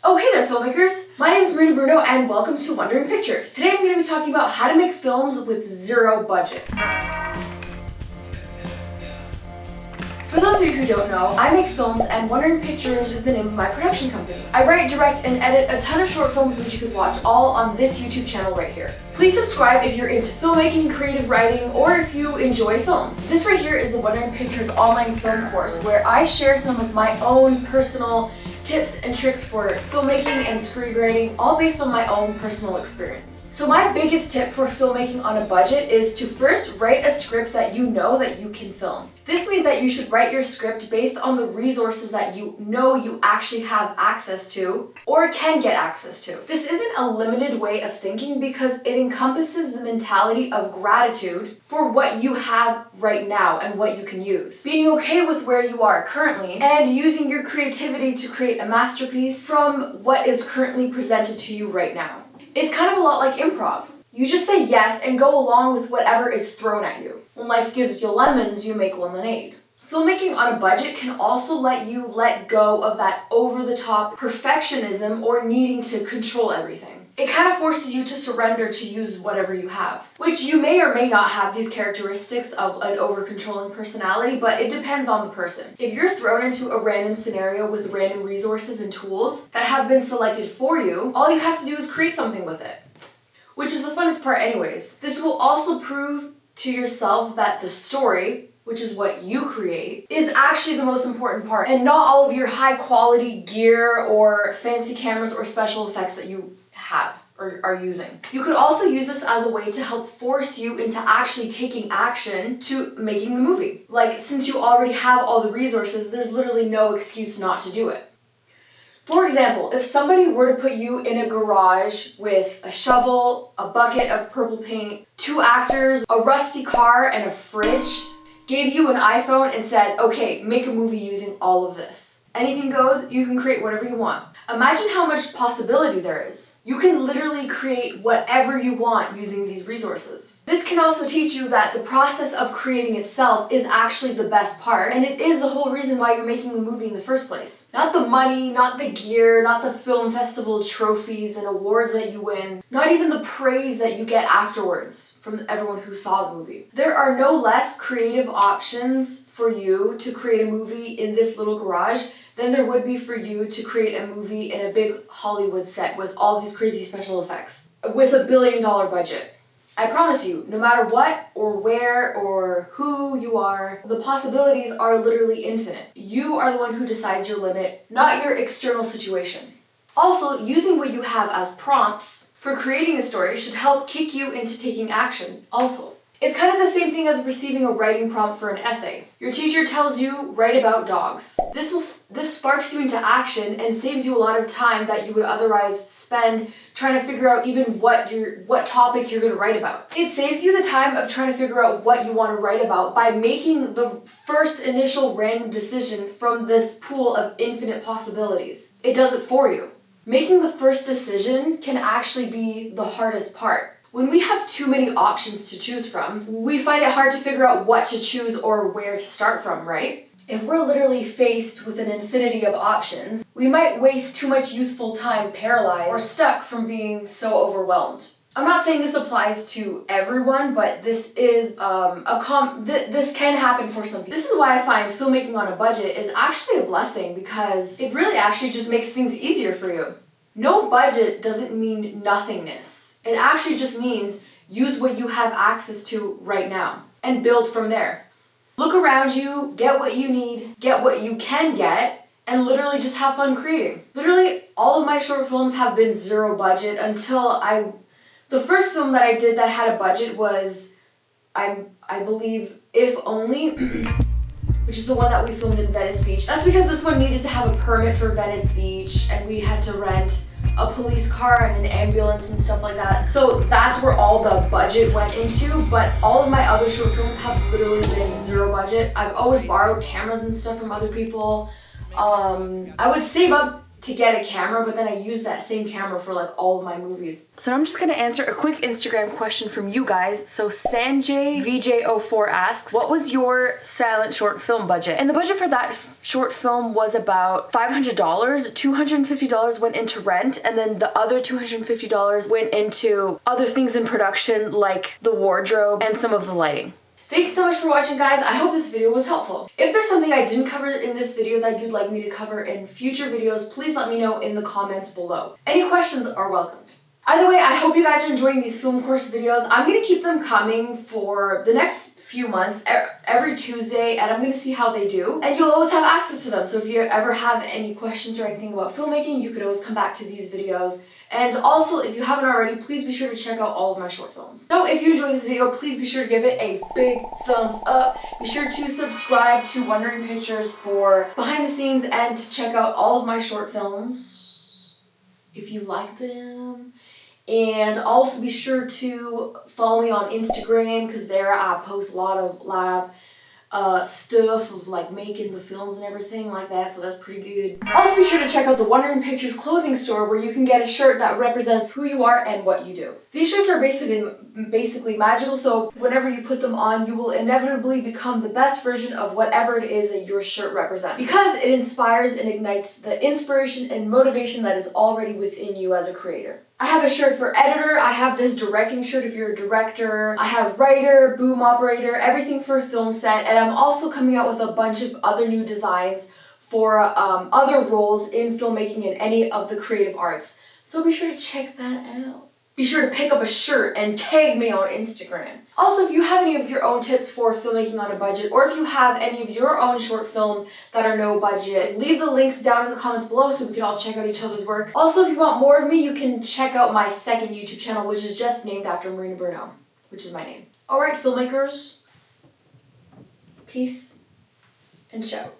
Oh, hey there, filmmakers! My name is Marina Bruno, and welcome to Wondering Pictures. Today I'm going to be talking about how to make films with zero budget. For those of you who don't know, I make films, and Wondering Pictures is the name of my production company. I write, direct, and edit a ton of short films which you could watch all on this YouTube channel right here. Please subscribe if you're into filmmaking, creative writing, or if you enjoy films. This right here is the Wondering Pictures online film course where I share some of my own personal tips and tricks for filmmaking and screenwriting, all based on my own personal experience. So my biggest tip for filmmaking on a budget is to first write a script that you know that you can film. This means that you should write your script based on the resources that you know you actually have access to or can get access to. This isn't a limited way of thinking because it encompasses the mentality of gratitude for what you have right now and what you can use. Being okay with where you are currently and using your creativity to create a masterpiece from what is currently presented to you right now. It's kind of a lot like improv. You just say yes and go along with whatever is thrown at you. When life gives you lemons, you make lemonade. Filmmaking on a budget can also let you let go of that over-the-top perfectionism or needing to control everything. It kind of forces you to surrender to use whatever you have, which you may or may not have these characteristics of an over-controlling personality, but it depends on the person. If you're thrown into a random scenario with random resources and tools that have been selected for you, all you have to do is create something with it, which is the funnest part anyways. This will also prove to yourself that the story, which is what you create, is actually the most important part, and not all of your high quality gear or fancy cameras or special effects that you have or are using. You could also use this as a way to help force you into actually taking action to making the movie. Like, since you already have all the resources, there's literally no excuse not to do it. For example, if somebody were to put you in a garage with a shovel, a bucket of purple paint, 2 actors, a rusty car, and a fridge, gave you an iPhone and said, okay, make a movie using all of this. Anything goes, you can create whatever you want. Imagine how much possibility there is. You can literally create whatever you want using these resources. This can also teach you that the process of creating itself is actually the best part, and it is the whole reason why you're making the movie in the first place. Not the money, not the gear, not the film festival trophies and awards that you win, not even the praise that you get afterwards from everyone who saw the movie. There are no less creative options for you to create a movie in this little garage than there would be for you to create a movie in a big Hollywood set with all these crazy special effects with $1 billion budget. I promise you, no matter what or where or who you are, the possibilities are literally infinite. You are the one who decides your limit, not your external situation. Also, using what you have as prompts for creating a story should help kick you into taking action also. It's kind of the same thing as receiving a writing prompt for an essay. Your teacher tells you, write about dogs. This sparks you into action and saves you a lot of time that you would otherwise spend trying to figure out even what topic you're going to write about. It saves you the time of trying to figure out what you want to write about by making the first initial random decision from this pool of infinite possibilities. It does it for you. Making the first decision can actually be the hardest part. When we have too many options to choose from, we find it hard to figure out what to choose or where to start from, right? If we're literally faced with an infinity of options, we might waste too much useful time paralyzed or stuck from being so overwhelmed. I'm not saying this applies to everyone, but this is this can happen for some people. This is why I find filmmaking on a budget is actually a blessing, because it really actually just makes things easier for you. No budget doesn't mean nothingness. It actually just means use what you have access to right now and build from there. Look around you, get what you need, get what you can get, and literally just have fun creating. Literally, all of my short films have been zero budget until the first film that I did that had a budget was, I believe, If Only, which is the one that we filmed in Venice Beach. That's because this one needed to have a permit for Venice Beach, and we had to rent a police car and an ambulance and stuff like that. So that's where all the budget went into, but all of my other short films have literally been zero budget. I've always borrowed cameras and stuff from other people. I would save up to get a camera, but then I use that same camera for like all of my movies. So I'm just gonna answer a quick Instagram question from you guys. So Sanjay VJ04 asks, what was your silent short film budget? And the budget for that short film was about $500. $250 went into rent, and then the other $250 went into other things in production like the wardrobe and some of the lighting. Thanks so much for watching, guys. I hope this video was helpful. If there's something I didn't cover in this video that you'd like me to cover in future videos, please let me know in the comments below. Any questions are welcomed. Either way, I hope you guys are enjoying these film course videos. I'm going to keep them coming for the next few months, every Tuesday, and I'm going to see how they do. And you'll always have access to them, so if you ever have any questions or anything about filmmaking, you could always come back to these videos. And also, if you haven't already, please be sure to check out all of my short films. So if you enjoyed this video, please be sure to give it a big thumbs up. Be sure to subscribe to Wondering Pictures for behind the scenes and to check out all of my short films if you like them. And also be sure to follow me on Instagram, because there I post a lot of live stuff of like making the films and everything like that, so that's pretty good. Also be sure to check out the Wondering Pictures clothing store, where you can get a shirt that represents who you are and what you do. These shirts are basically magical, so whenever you put them on, you will inevitably become the best version of whatever it is that your shirt represents, because it inspires and ignites the inspiration and motivation that is already within you as a creator. I have a shirt for editor, I have this directing shirt if you're a director, I have writer, boom operator, everything for a film set, and I'm also coming out with a bunch of other new designs for other roles in filmmaking and any of the creative arts. So be sure to check that out. Be sure to pick up a shirt and tag me on Instagram. Also, if you have any of your own tips for filmmaking on a budget, or if you have any of your own short films that are no budget, leave the links down in the comments below so we can all check out each other's work. Also, if you want more of me, you can check out my second YouTube channel, which is just named after Marina Bruno, which is my name. Alright, filmmakers, peace and shout.